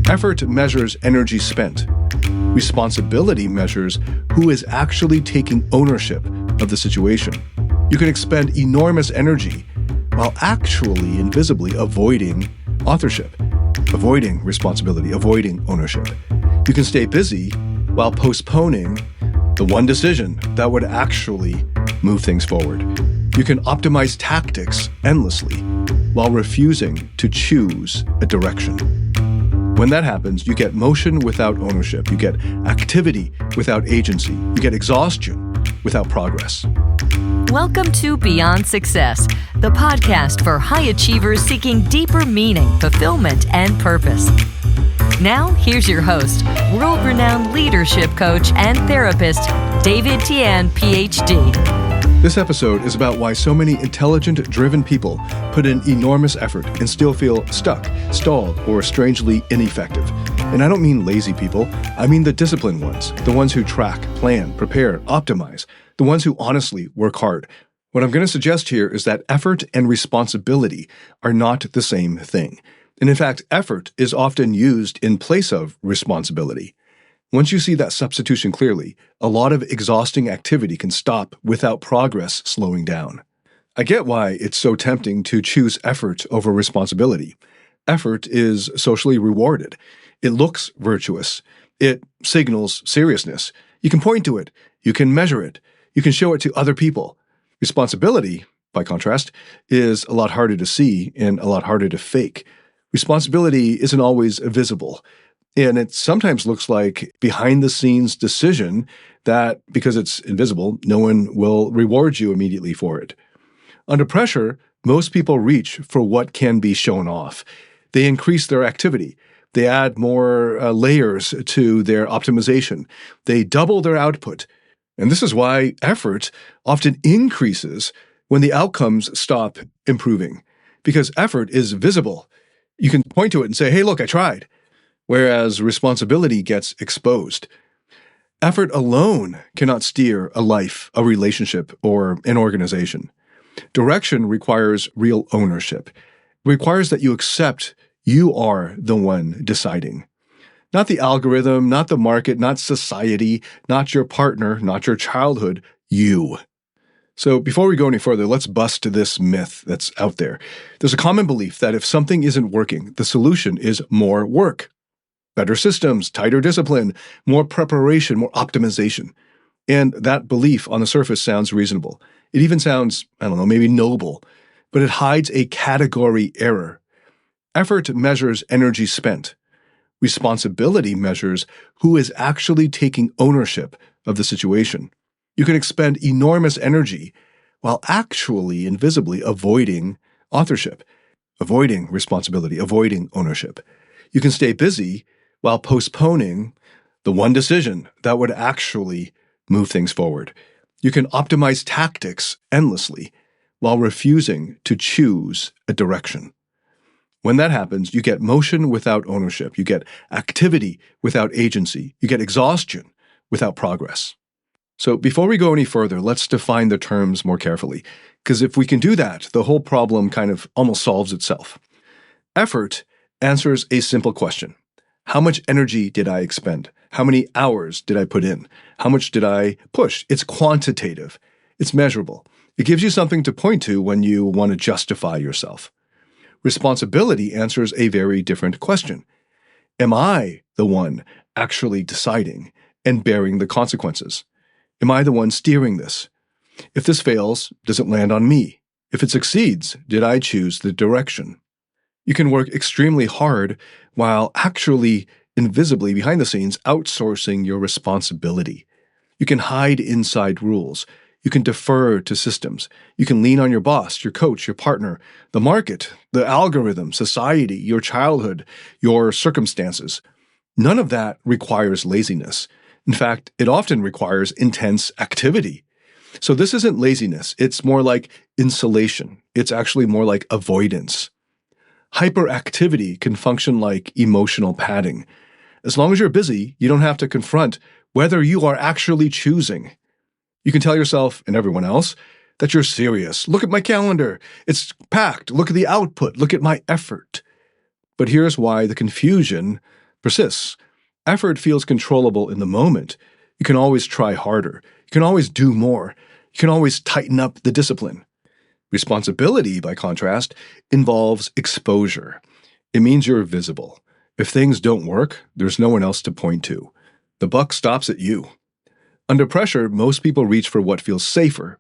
Effort measures energy spent. Responsibility measures who is actually taking ownership of the situation. You can expend enormous energy while actually invisibly avoiding authorship, avoiding responsibility, avoiding ownership. You can stay busy while postponing the one decision that would actually move things forward. You can optimize tactics endlessly while refusing to choose a direction. When that happens, you get motion without ownership. You get activity without agency. You get exhaustion without progress. Welcome to Beyond Success, the podcast for high achievers seeking deeper meaning, fulfillment, and purpose. Now, here's your host, world-renowned leadership coach and therapist, David Tian, PhD. This episode is about why so many intelligent, driven people put in enormous effort and still feel stuck, stalled, or strangely ineffective. And I don't mean lazy people, I mean the disciplined ones, the ones who track, plan, prepare, optimize, the ones who honestly work hard. What I'm going to suggest here is that effort and responsibility are not the same thing. And in fact, effort is often used in place of responsibility. Once you see that substitution clearly, a lot of exhausting activity can stop without progress slowing down. I get why it's so tempting to choose effort over responsibility. Effort is socially rewarded. It looks virtuous. It signals seriousness. You can point to it. You can measure it. You can show it to other people. Responsibility, by contrast, is a lot harder to see and a lot harder to fake. Responsibility isn't always visible. And it sometimes looks like behind-the-scenes decision that, because it's invisible, no one will reward you immediately for it. Under pressure, most people reach for what can be shown off. They increase their activity. They add more layers to their optimization. They double their output. And this is why effort often increases when the outcomes stop improving, because effort is visible. You can point to it and say, hey, look, I tried. Whereas responsibility gets exposed. Effort alone cannot steer a life, a relationship, or an organization. Direction requires real ownership. It requires that you accept you are the one deciding. Not the algorithm, not the market, not society, not your partner, not your childhood, you. So before we go any further, let's bust this myth that's out there. There's a common belief that if something isn't working, the solution is more work. Better systems, tighter discipline, more preparation, more optimization. And that belief on the surface sounds reasonable. It even sounds, maybe noble, but it hides a category error. Effort measures energy spent. Responsibility measures who is actually taking ownership of the situation. You can expend enormous energy while actually invisibly avoiding authorship, avoiding responsibility, avoiding ownership. You can stay busy while postponing the one decision that would actually move things forward. You can optimize tactics endlessly while refusing to choose a direction. When that happens, you get motion without ownership. You get activity without agency. You get exhaustion without progress. So before we go any further, let's define the terms more carefully, because if we can do that, the whole problem kind of almost solves itself. Effort answers a simple question. How much energy did I expend? How many hours did I put in? How much did I push? It's quantitative. It's measurable. It gives you something to point to when you want to justify yourself. Responsibility answers a very different question. Am I the one actually deciding and bearing the consequences? Am I the one steering this? If this fails, does it land on me? If it succeeds, did I choose the direction? You can work extremely hard while actually invisibly behind the scenes outsourcing your responsibility. You can hide inside rules. You can defer to systems. You can lean on your boss, your coach, your partner, the market, the algorithm, society, your childhood, your circumstances. None of that requires laziness. In fact, it often requires intense activity. So this isn't laziness. It's more like insulation. It's actually more like avoidance. Hyperactivity can function like emotional padding. As long as you're busy, you don't have to confront whether you are actually choosing. You can tell yourself and everyone else that you're serious. Look at my calendar. It's packed. Look at the output. Look at my effort. But here's why the confusion persists. Effort feels controllable in the moment. You can always try harder. You can always do more. You can always tighten up the discipline. Responsibility, by contrast, involves exposure. It means you're visible. If things don't work, there's no one else to point to. The buck stops at you. Under pressure, most people reach for what feels safer.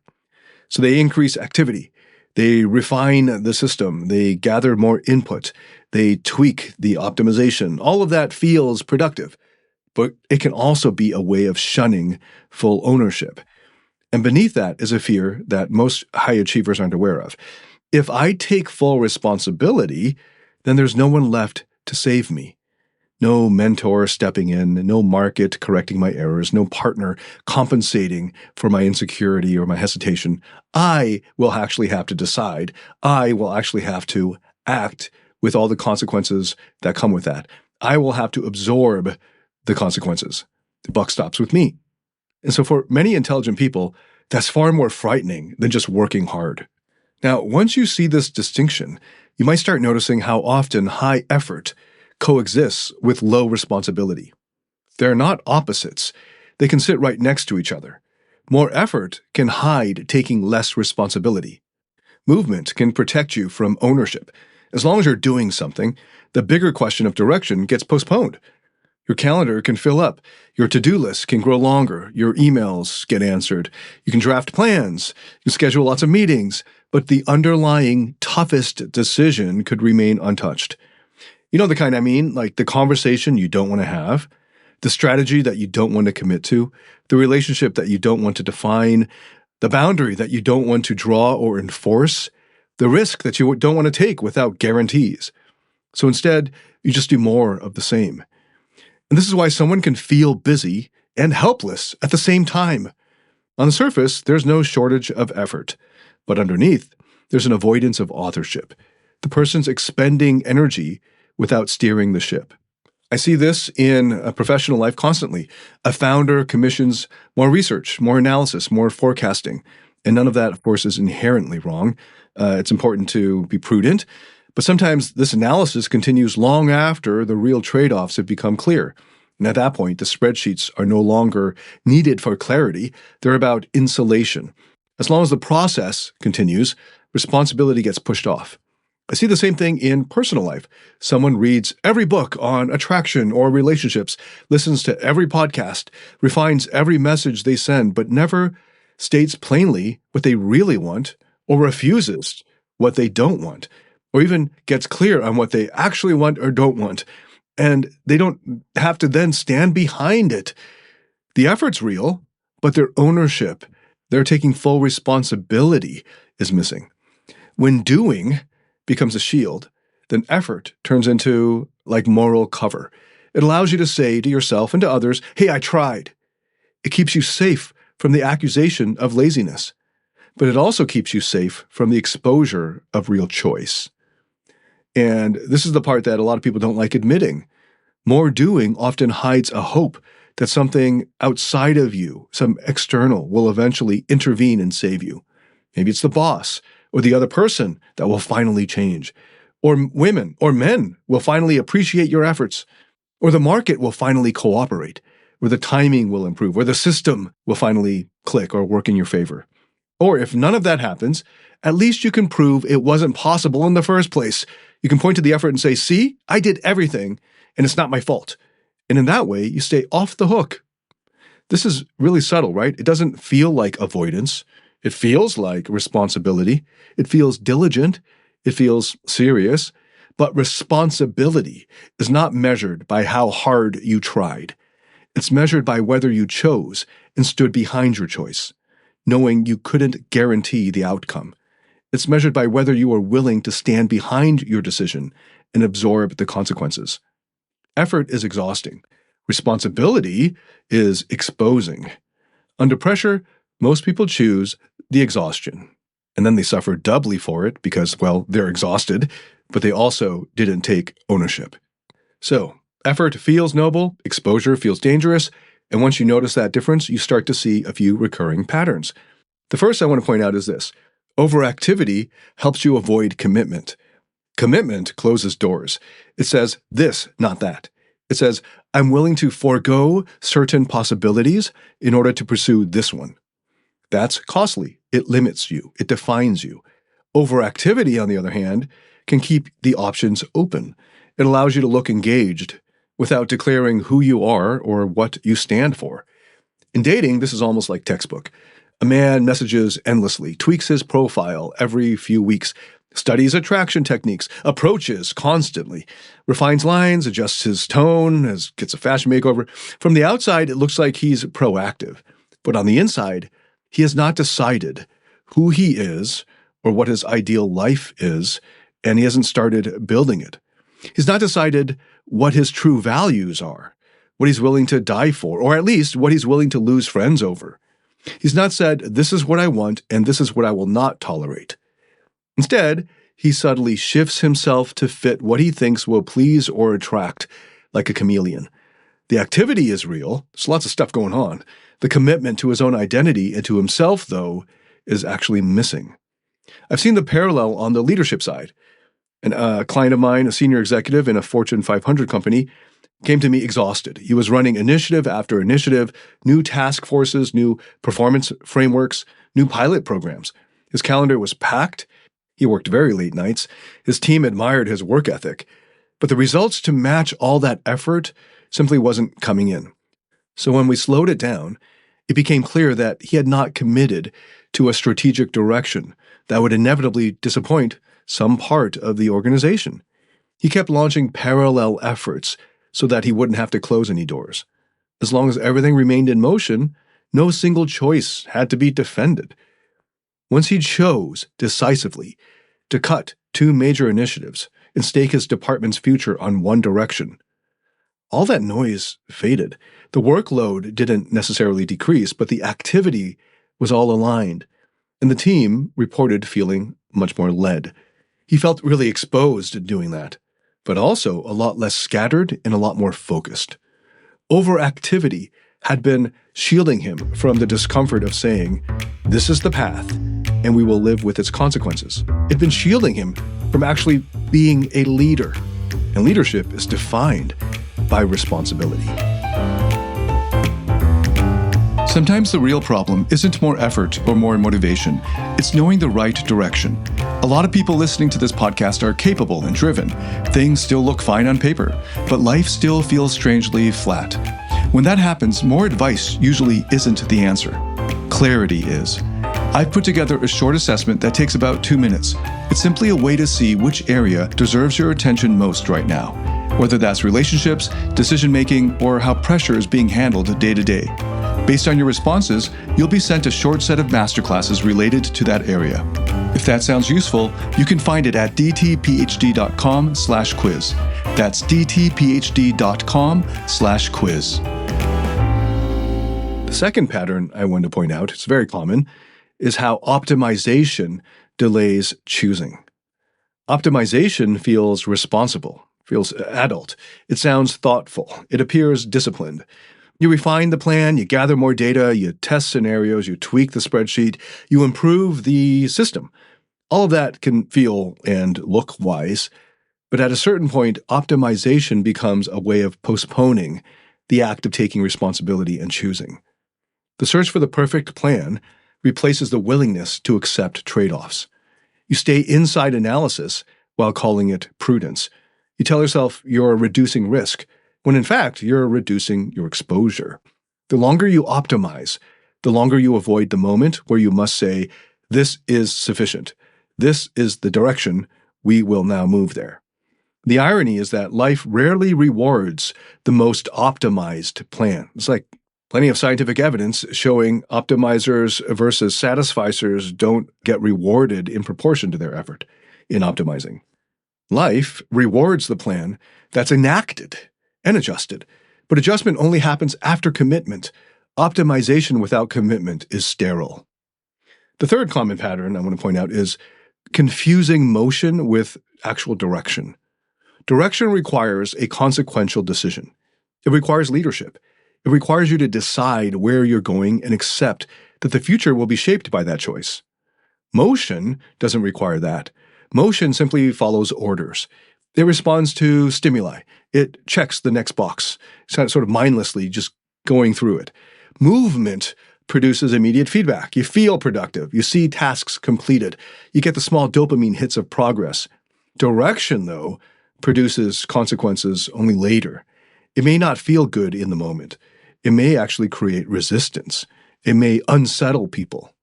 So they increase activity. They refine the system. They gather more input. They tweak the optimization. All of that feels productive. But it can also be a way of shunning full ownership. And beneath that is a fear that most high achievers aren't aware of. If I take full responsibility, then there's no one left to save me. No mentor stepping in, no market correcting my errors, no partner compensating for my insecurity or my hesitation. I will actually have to decide. I will actually have to act with all the consequences that come with that. I will have to absorb the consequences. The buck stops with me. And so for many intelligent people, that's far more frightening than just working hard. Now, once you see this distinction, you might start noticing how often high effort coexists with low responsibility. They're not opposites. They can sit right next to each other. More effort can hide taking less responsibility. Movement can protect you from ownership. As long as you're doing something, the bigger question of direction gets postponed. Your calendar can fill up. Your to-do list can grow longer. Your emails get answered. You can draft plans. You can schedule lots of meetings. But the underlying toughest decision could remain untouched. You know the kind I mean, like the conversation you don't want to have, the strategy that you don't want to commit to, the relationship that you don't want to define, the boundary that you don't want to draw or enforce, the risk that you don't want to take without guarantees. So instead, you just do more of the same. And this is why someone can feel busy and helpless at the same time. On the surface, there's no shortage of effort, but underneath, there's an avoidance of authorship. The person's expending energy without steering the ship. I see this in a professional life constantly. A founder commissions more research, more analysis, more forecasting. And none of that, of course, is inherently wrong. It's important to be prudent. But sometimes this analysis continues long after the real trade-offs have become clear. And at that point, the spreadsheets are no longer needed for clarity. They're about insulation. As long as the process continues, responsibility gets pushed off. I see the same thing in personal life. Someone reads every book on attraction or relationships, listens to every podcast, refines every message they send, but never states plainly what they really want or refuses what they don't want, or even gets clear on what they actually want or don't want. And they don't have to then stand behind it. The effort's real, but their ownership, their taking full responsibility is missing. When doing becomes a shield, then effort turns into like moral cover. It allows you to say to yourself and to others, hey, I tried. It keeps you safe from the accusation of laziness, but it also keeps you safe from the exposure of real choice. And this is the part that a lot of people don't like admitting. More doing often hides a hope that something outside of you, some external, will eventually intervene and save you. Maybe it's the boss or the other person that will finally change, or women or men will finally appreciate your efforts, or the market will finally cooperate, or the timing will improve, or the system will finally click or work in your favor. Or if none of that happens, at least you can prove it wasn't possible in the first place. You can point to the effort and say, see, I did everything, and it's not my fault. And in that way, you stay off the hook. This is really subtle, right? It doesn't feel like avoidance. It feels like responsibility. It feels diligent. It feels serious. But responsibility is not measured by how hard you tried. It's measured by whether you chose and stood behind your choice, knowing you couldn't guarantee the outcome. It's measured by whether you are willing to stand behind your decision and absorb the consequences. Effort is exhausting. Responsibility is exposing. Under pressure, most people choose the exhaustion, and then they suffer doubly for it because, well, they're exhausted, but they also didn't take ownership. So, effort feels noble, exposure feels dangerous, and once you notice that difference, you start to see a few recurring patterns. The first I want to point out is this. Overactivity helps you avoid commitment. Commitment closes doors. It says this, not that. It says, I'm willing to forego certain possibilities in order to pursue this one. That's costly. It limits you. It defines you. Overactivity, on the other hand, can keep the options open. It allows you to look engaged without declaring who you are or what you stand for. In dating, this is almost like textbook. A man messages endlessly, tweaks his profile every few weeks, studies attraction techniques, approaches constantly, refines lines, adjusts his tone, gets a fashion makeover. From the outside, it looks like he's proactive. But on the inside, he has not decided who he is or what his ideal life is, and he hasn't started building it. He's not decided what his true values are, what he's willing to die for, or at least what he's willing to lose friends over. He's not said, this is what I want and this is what I will not tolerate. Instead, he subtly shifts himself to fit what he thinks will please or attract, like a chameleon. The activity is real. There's lots of stuff going on. The commitment to his own identity and to himself, though, is actually missing. I've seen the parallel on the leadership side. A client of mine, a senior executive in a Fortune 500 company, came to me exhausted. He was running initiative after initiative, new task forces, new performance frameworks, new pilot programs. His calendar was packed. He worked very late nights. His team admired his work ethic. But the results to match all that effort simply wasn't coming in. So when we slowed it down, it became clear that he had not committed to a strategic direction that would inevitably disappoint some part of the organization. He kept launching parallel efforts so that he wouldn't have to close any doors. As long as everything remained in motion, no single choice had to be defended. Once he chose decisively to cut 2 major initiatives and stake his department's future on one direction, all that noise faded. The workload didn't necessarily decrease, but the activity was all aligned, and the team reported feeling much more led. He felt really exposed doing that, but also a lot less scattered and a lot more focused. Overactivity had been shielding him from the discomfort of saying, this is the path, and we will live with its consequences. It had been shielding him from actually being a leader, and leadership is defined by responsibility. Sometimes the real problem isn't more effort or more motivation. It's knowing the right direction. A lot of people listening to this podcast are capable and driven. Things still look fine on paper, but life still feels strangely flat. When that happens, more advice usually isn't the answer. Clarity is. I've put together a short assessment that takes about 2 minutes. It's simply a way to see which area deserves your attention most right now, whether that's relationships, decision-making, or how pressure is being handled day to day. Based on your responses, you'll be sent a short set of masterclasses related to that area. If that sounds useful, you can find it at dtphd.com/quiz. That's dtphd.com/quiz. The second pattern I want to point out, it's very common, is how optimization delays choosing. Optimization feels responsible, feels adult. It sounds thoughtful. It appears disciplined. You refine the plan, you gather more data, you test scenarios, you tweak the spreadsheet, you improve the system. All of that can feel and look wise, but at a certain point, optimization becomes a way of postponing the act of taking responsibility and choosing. The search for the perfect plan replaces the willingness to accept trade-offs. You stay inside analysis while calling it prudence. You tell yourself you're reducing risk, when in fact you're reducing your exposure. The longer you optimize, the longer you avoid the moment where you must say, this is sufficient. This is the direction. We will now move there. The irony is that life rarely rewards the most optimized plan. It's like plenty of scientific evidence showing optimizers versus satisficers don't get rewarded in proportion to their effort in optimizing. Life rewards the plan that's enacted and adjusted, but adjustment only happens after commitment. Optimization without commitment is sterile. The third common pattern I want to point out is confusing motion with actual direction. Direction requires a consequential decision. It requires leadership. It requires you to decide where you're going and accept that the future will be shaped by that choice. Motion doesn't require that. Motion simply follows orders. It responds to stimuli. It checks the next box, sort of mindlessly just going through it. Movement produces immediate feedback. You feel productive. You see tasks completed. You get the small dopamine hits of progress. Direction, though, produces consequences only later. It may not feel good in the moment. It may actually create resistance. It may unsettle people.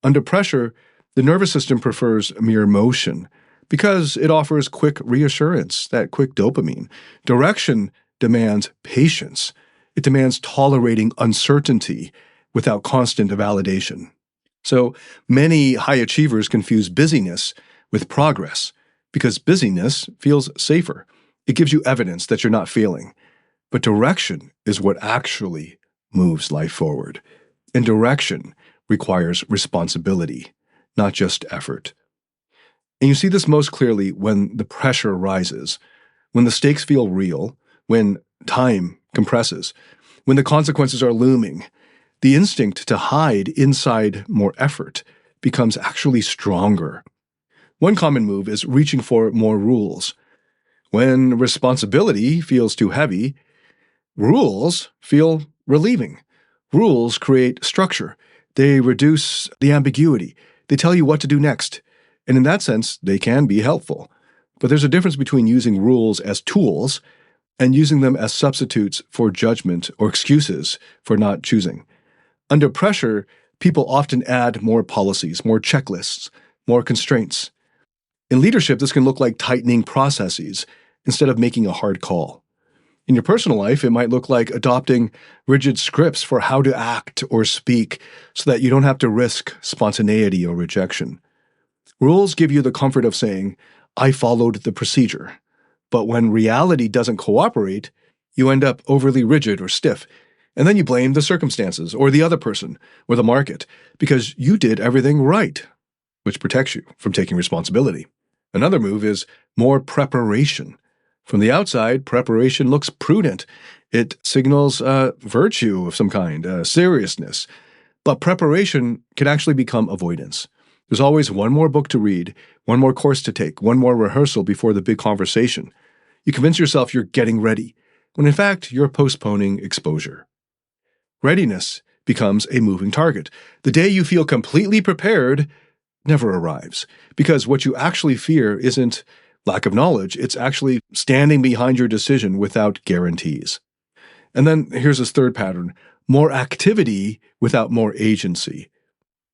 Under pressure, the nervous system prefers mere motion because it offers quick reassurance, that quick dopamine. Direction demands patience. It demands tolerating uncertainty without constant validation. So many high achievers confuse busyness with progress because busyness feels safer. It gives you evidence that you're not failing. But direction is what actually moves life forward. And direction requires responsibility, not just effort. And you see this most clearly when the pressure rises, when the stakes feel real, when time compresses, when the consequences are looming. The instinct to hide inside more effort becomes actually stronger. One common move is reaching for more rules. When responsibility feels too heavy, rules feel relieving. Rules create structure. They reduce the ambiguity. They tell you what to do next. And in that sense, they can be helpful. But there's a difference between using rules as tools and using them as substitutes for judgment or excuses for not choosing. Under pressure, people often add more policies, more checklists, more constraints. In leadership, this can look like tightening processes instead of making a hard call. In your personal life, it might look like adopting rigid scripts for how to act or speak so that you don't have to risk spontaneity or rejection. Rules give you the comfort of saying, I followed the procedure. But when reality doesn't cooperate, you end up overly rigid or stiff. And then you blame the circumstances or the other person or the market because you did everything right, which protects you from taking responsibility. Another move is more preparation. From the outside, preparation looks prudent. It signals virtue of some kind, seriousness. But preparation can actually become avoidance. There's always one more book to read, one more course to take, one more rehearsal before the big conversation. You convince yourself you're getting ready, when in fact you're postponing exposure. Readiness becomes a moving target. The day you feel completely prepared never arrives, because what you actually fear isn't lack of knowledge, it's actually standing behind your decision without guarantees. And then here's this third pattern, more activity without more agency.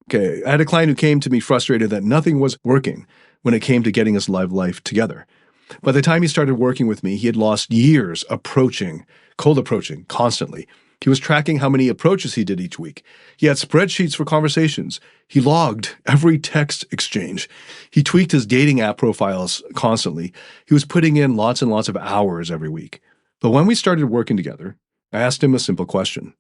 Okay, I had a client who came to me frustrated that nothing was working when it came to getting his life together. By the time he started working with me, he had lost years cold approaching constantly. He was tracking how many approaches he did each week. He had spreadsheets for conversations. He logged every text exchange. He tweaked his dating app profiles constantly. He was putting in lots and lots of hours every week. But when we started working together, I asked him a simple question.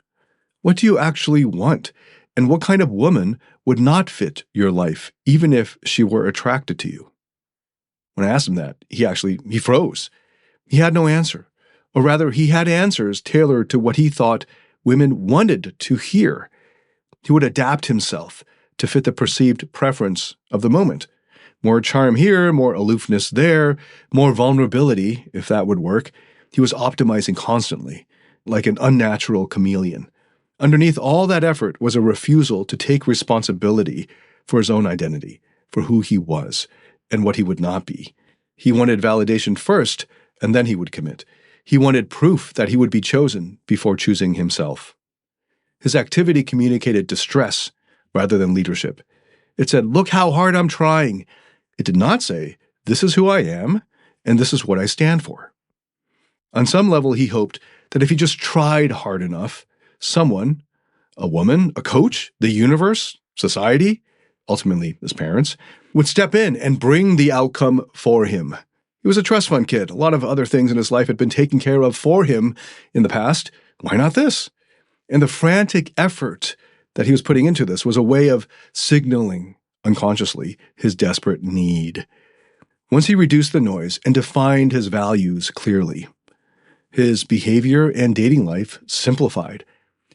What do you actually want? And what kind of woman would not fit your life, even if she were attracted to you? When I asked him that, he froze. He had no answer. Or rather, he had answers tailored to what he thought women wanted to hear. He would adapt himself to fit the perceived preference of the moment. More charm here, more aloofness there, more vulnerability, if that would work. He was optimizing constantly, like an unnatural chameleon. Underneath all that effort was a refusal to take responsibility for his own identity, for who he was and what he would not be. He wanted validation first, and then he would commit. He wanted proof that he would be chosen before choosing himself. His activity communicated distress rather than leadership. It said, look how hard I'm trying. It did not say, this is who I am, and this is what I stand for. On some level, he hoped that if he just tried hard enough, someone, a woman, a coach, the universe, society, ultimately his parents, would step in and bring the outcome for him. He was a trust fund kid. A lot of other things in his life had been taken care of for him in the past. Why not this? And the frantic effort that he was putting into this was a way of signaling, unconsciously, his desperate need. Once he reduced the noise and defined his values clearly, his behavior and dating life simplified.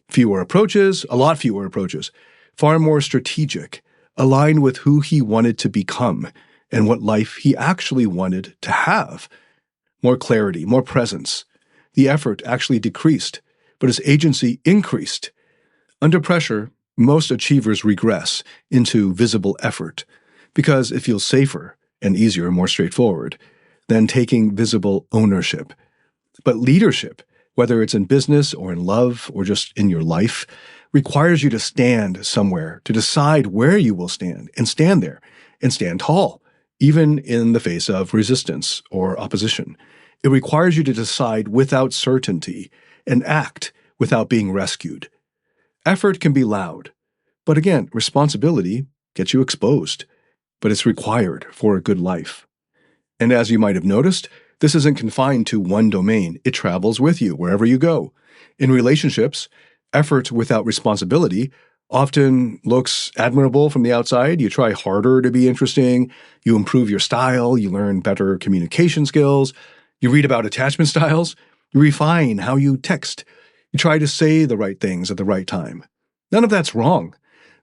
Fewer approaches, a lot fewer approaches, far more strategic, aligned with who he wanted to become and what life he actually wanted to have. more clarity, more presence. The effort actually decreased, but his agency increased. Under pressure, most achievers regress into visible effort because it feels safer and easier, more straightforward, than taking visible ownership. But leadership, whether it's in business or in love or just in your life, requires you to stand somewhere, to decide where you will stand there and stand tall, even in the face of resistance or opposition. It requires you to decide without certainty and act without being rescued. Effort can be loud, but again, responsibility gets you exposed, but it's required for a good life. And as you might have noticed, this isn't confined to one domain. It travels with you wherever you go. In relationships, effort without responsibility often looks admirable from the outside. You try harder to be interesting. You improve your style. You learn better communication skills. You read about attachment styles. You refine how you text. You try to say the right things at the right time. None of that's wrong.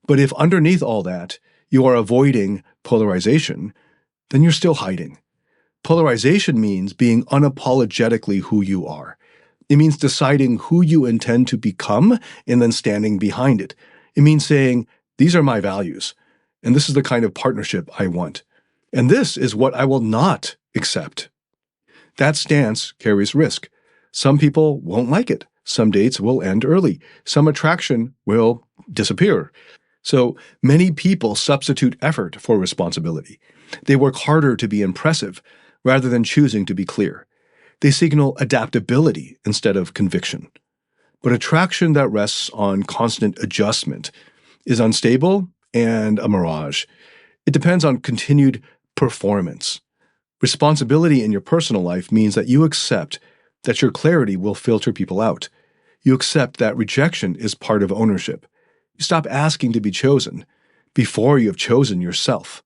But if underneath all that, you are avoiding polarization, then you're still hiding. Polarization means being unapologetically who you are. It means deciding who you intend to become and then standing behind it. It means saying, these are my values, and this is the kind of partnership I want. And this is what I will not accept. That stance carries risk. Some people won't like it. Some dates will end early. Some attraction will disappear. So many people substitute effort for responsibility. They work harder to be impressive rather than choosing to be clear. They signal adaptability instead of conviction. But attraction that rests on constant adjustment is unstable and a mirage. It depends on continued performance. Responsibility in your personal life means that you accept that your clarity will filter people out. You accept that rejection is part of ownership. You stop asking to be chosen before you have chosen yourself.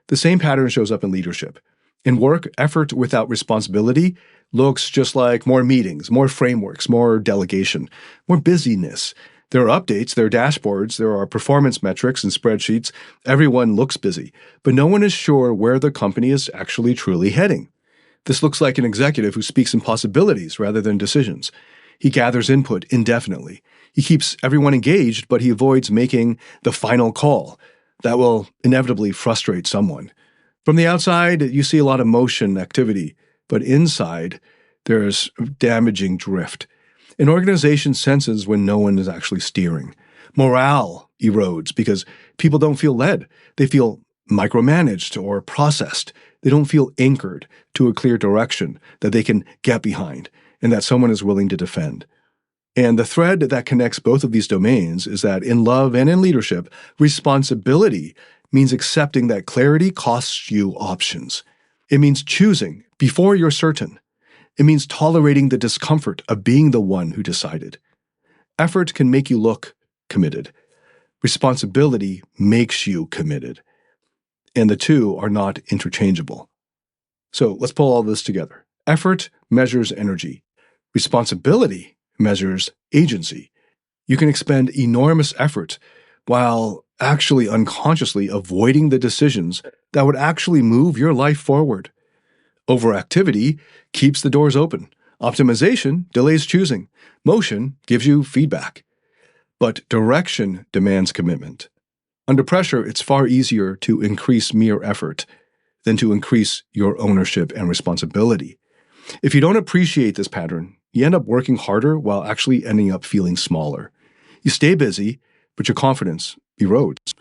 The same pattern shows up in leadership. In work, effort without responsibility looks just like more meetings, more frameworks, more delegation, more busyness. There are updates, there are dashboards, there are performance metrics and spreadsheets. Everyone looks busy, but no one is sure where the company is actually truly heading. This looks like an executive who speaks in possibilities rather than decisions. He gathers input indefinitely. He keeps everyone engaged, but he avoids making the final call. That will inevitably frustrate someone. From the outside, you see a lot of motion activity, but inside, there's damaging drift. An organization senses when no one is actually steering. Morale erodes because people don't feel led. They feel micromanaged or processed. They don't feel anchored to a clear direction that they can get behind and that someone is willing to defend. And the thread that connects both of these domains is that in love and in leadership, responsibility means accepting that clarity costs you options. It means choosing before you're certain. It means tolerating the discomfort of being the one who decided. Effort can make you look committed. Responsibility makes you committed. And the two are not interchangeable. So let's pull all this together. Effort measures energy. Responsibility measures agency. You can expend enormous effort while actually unconsciously avoiding the decisions that would actually move your life forward. Overactivity keeps the doors open. Optimization delays choosing. Motion gives you feedback. But direction demands commitment. Under pressure, it's far easier to increase mere effort than to increase your ownership and responsibility. If you don't appreciate this pattern, you end up working harder while actually ending up feeling smaller. You stay busy, but your confidence erodes.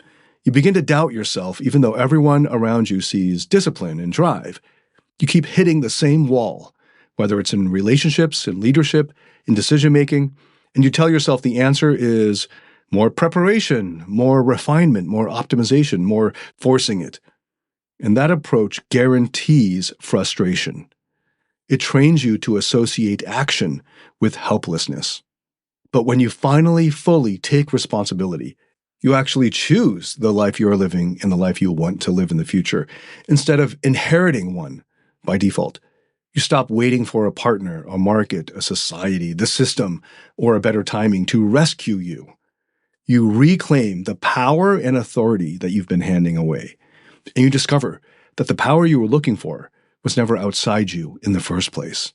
You begin to doubt yourself even though everyone around you sees discipline and drive. You keep hitting the same wall, whether it's in relationships, in leadership, in decision-making, and you tell yourself the answer is more preparation, more refinement, more optimization, more forcing it. And that approach guarantees frustration. It trains you to associate action with helplessness. But when you finally fully take responsibility, you actually choose the life you are living and the life you want to live in the future, instead of inheriting one by default. You stop waiting for a partner, a market, a society, the system, or a better timing to rescue you. You reclaim the power and authority that you've been handing away. And you discover that the power you were looking for was never outside you in the first place.